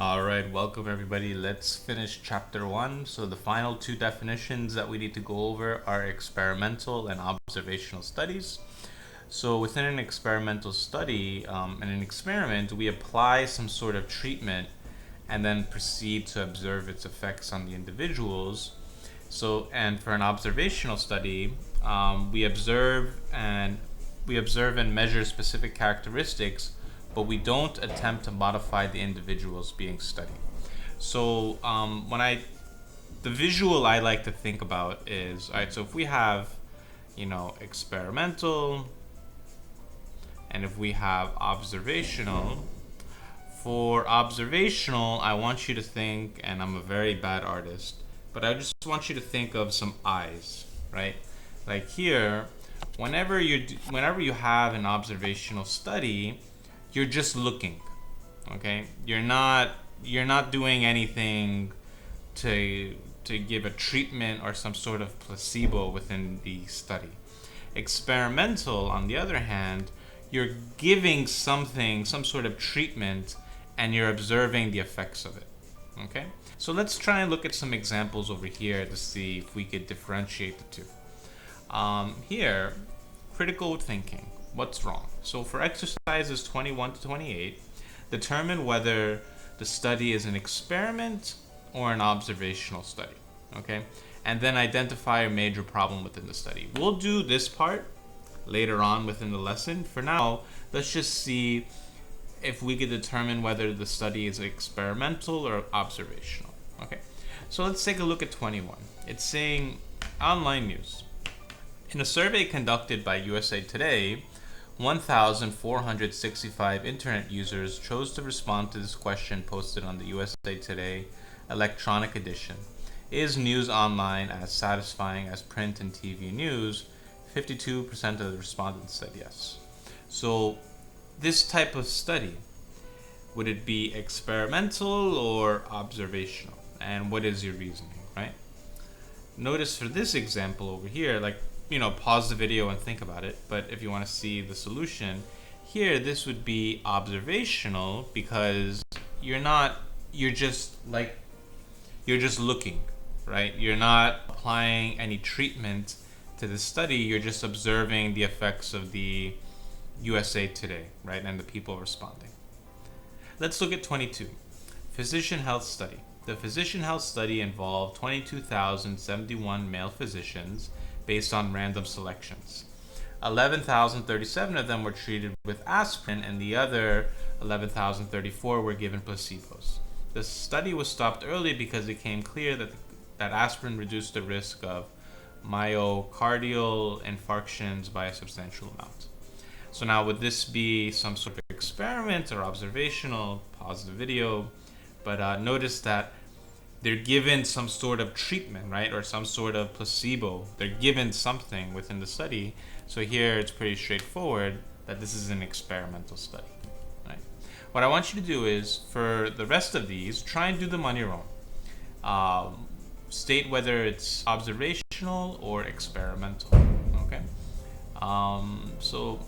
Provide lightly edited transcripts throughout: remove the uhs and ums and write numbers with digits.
All right, welcome everybody. Let's finish chapter 1. So the final two definitions that we need to go over are experimental and observational studies. So within an experimental study, in an experiment, we apply some sort of treatment and then proceed to observe its effects on the individuals. And for an observational study, we observe and measure specific characteristics, but we don't attempt to modify the individuals being studied. So the visual I like to think about is, all right, so if we have, experimental, and if we have observational. For observational, I want you to think, and I'm a very bad artist, but I just want you to think of some eyes, right? Like here, whenever you have an observational study, you're just looking, okay? You're not doing anything to give a treatment or some sort of placebo within the study. Experimental, on the other hand, you're giving something, some sort of treatment, and you're observing the effects of it. Okay? So let's try and look at some examples over here to see if we could differentiate the two. Here, critical thinking. What's wrong? So for exercises 21 to 28, determine whether the study is an experiment or an observational study. Okay? And then identify a major problem within the study. We'll do this part later on within the lesson. For now, let's just see if we could determine whether the study is experimental or observational. Okay, so let's take a look at 21. It's saying online news. In a survey conducted by USA Today, 1,465 internet users chose to respond to this question posted on the USA Today electronic edition. Is news online as satisfying as print and TV news? 52% of the respondents said yes. So this type of study, would it be experimental or observational? And what is your reasoning, right? Notice for this example over here, pause the video and think about it. But if you want to see the solution, here this would be observational because you're just looking, right? You're not applying any treatment to the study, you're just observing the effects of the USA Today, right, and the people responding. Let's look at 22. Physician health study. The physician health study involved 22,071 male physicians based on random selections. 11,037 of them were treated with aspirin, and the other 11,034 were given placebos. The study was stopped early because it became clear that aspirin reduced the risk of myocardial infarctions by a substantial amount. So now, would this be some sort of experiment or observational? Pause the video. But notice that they're given some sort of treatment, right? Or some sort of placebo. They're given something within the study. So here it's pretty straightforward that this is an experimental study, right? What I want you to do is, for the rest of these, try and do them on your own. State whether it's observational or experimental, okay? So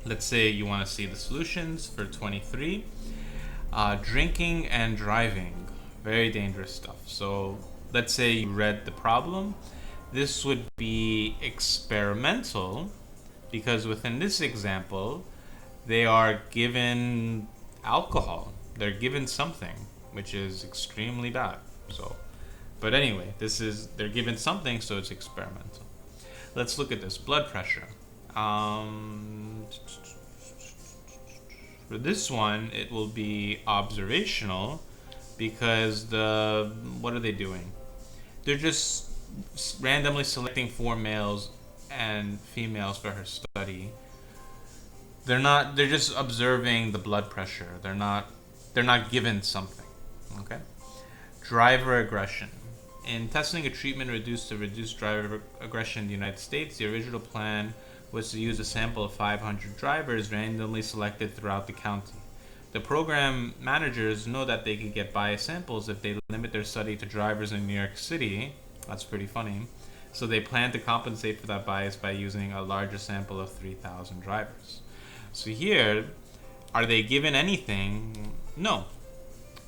let's say you want to see the solutions for 23. Drinking and driving, very dangerous stuff. So let's say you read the problem. This would be experimental because within this example, they are given alcohol. They're given something, which is extremely bad. But anyway, they're given something, so it's experimental. Let's look at this. Blood pressure. For this one, it will be observational because what are they doing? They're just randomly selecting 4 males and females for her study. They're just observing the blood pressure. They're not given something. Okay? Driver aggression. In testing a treatment to reduce driver aggression in the United States, the original plan was to use a sample of 500 drivers randomly selected throughout the county. The program managers know that they could get biased samples if they limit their study to drivers in New York City. That's pretty funny. So they plan to compensate for that bias by using a larger sample of 3,000 drivers. So here, are they given anything? No.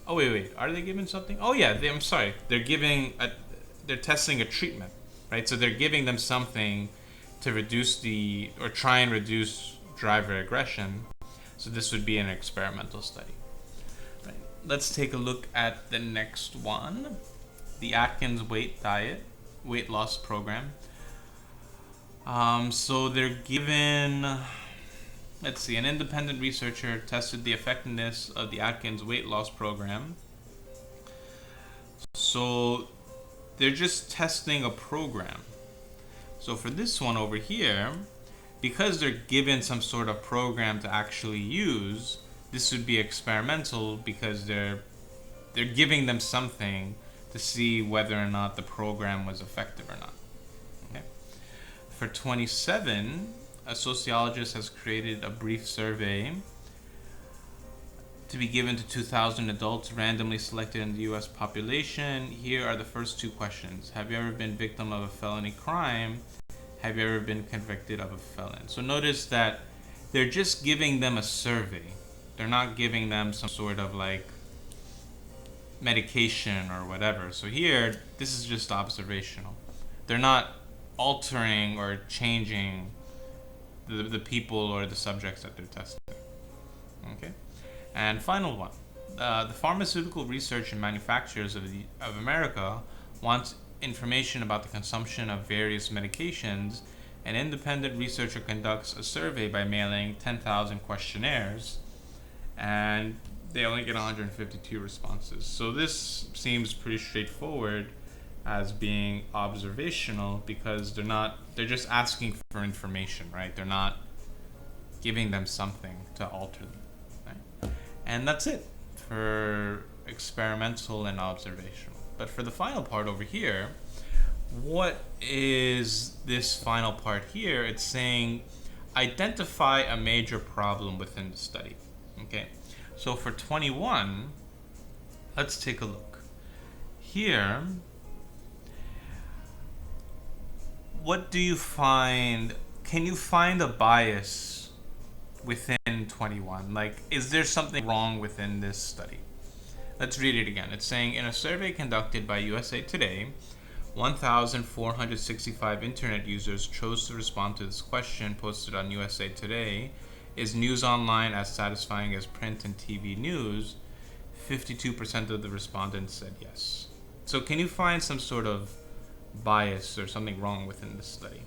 Oh wait, are they giving something? Oh yeah, I'm sorry. They're testing a treatment, right? So they're giving them something to try and reduce driver aggression. So this would be an experimental study. Right. Let's take a look at the next one, the Atkins weight loss program. So they're given. Let's see. An independent researcher tested the effectiveness of the Atkins weight loss program. So they're just testing a program. So for this one over here, because they're given some sort of program to actually use, this would be experimental because they're giving them something to see whether or not the program was effective or not. Okay. For 27, a sociologist has created a brief survey to be given to 2,000 adults randomly selected in the US population. Here are the first two questions. Have you ever been victim of a felony crime? Have you ever been convicted of a felon? So notice that they're just giving them a survey. They're not giving them some sort of like medication or whatever. So here, this is just observational. They're not altering or changing the people or the subjects that they're testing. Okay? And final one. The Pharmaceutical Research and Manufacturers of America want information about the consumption of various medications. An independent researcher conducts a survey by mailing 10,000 questionnaires, and they only get 152 responses. So this seems pretty straightforward as being observational because they're just asking for information, right? They're not giving them something to alter them, right? And that's it for experimental and observational. But for the final part over here, what is this final part here? It's saying identify a major problem within the study. Okay, so for 21, let's take a look. Here, what do you find? Can you find a bias within 21? Like, is there something wrong within this study? Let's read it again. It's saying, in a survey conducted by USA Today, 1,465 internet users chose to respond to this question posted on USA Today. Is news online as satisfying as print and TV news? 52% of the respondents said yes. So can you find some sort of bias or something wrong within this study?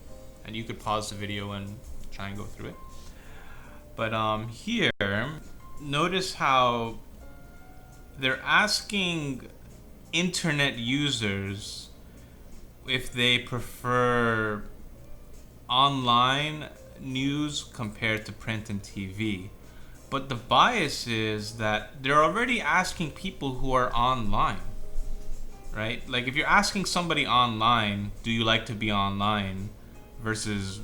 And you could pause the video and try and go through it. But here, notice how they're asking internet users if they prefer online news compared to print and TV. But the bias is that they're already asking people who are online, right? Like if you're asking somebody online, do you like to be online versus,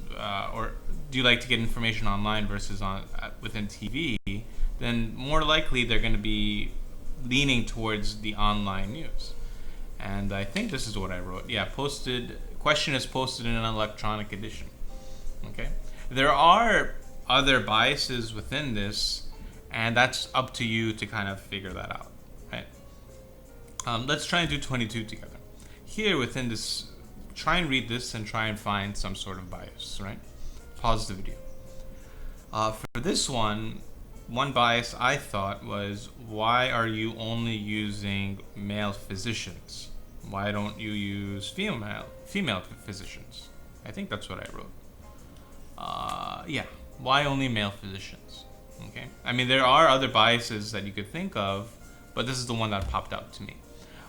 or do you like to get information online versus within TV, then more likely they're going to be leaning towards the online news. And I think this is what I wrote. Yeah, question is posted in an electronic edition. Okay. There are other biases within this, and that's up to you to kind of figure that out, right? Let's try and do 22 together. Here within this, try and read this and try and find some sort of bias, right? Pause the video. For this one bias I thought was, why are you only using male physicians? Why don't you use female physicians? I think that's what I wrote. Yeah, why only male physicians? Okay, I mean there are other biases that you could think of, but this is the one that popped up to me.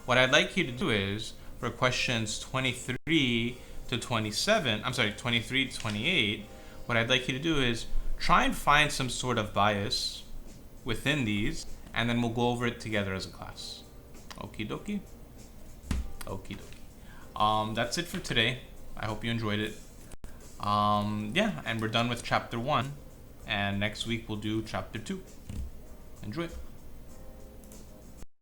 What I'd like you to do is, for questions 23 to 27, I'm sorry, 23 to 28, what I'd like you to do is try and find some sort of bias within these, and then we'll go over it together as a class. Okie dokie. Okie dokie. That's it for today. I hope you enjoyed it. Yeah, and we're done with chapter 1, and next week we'll do chapter 2. Enjoy.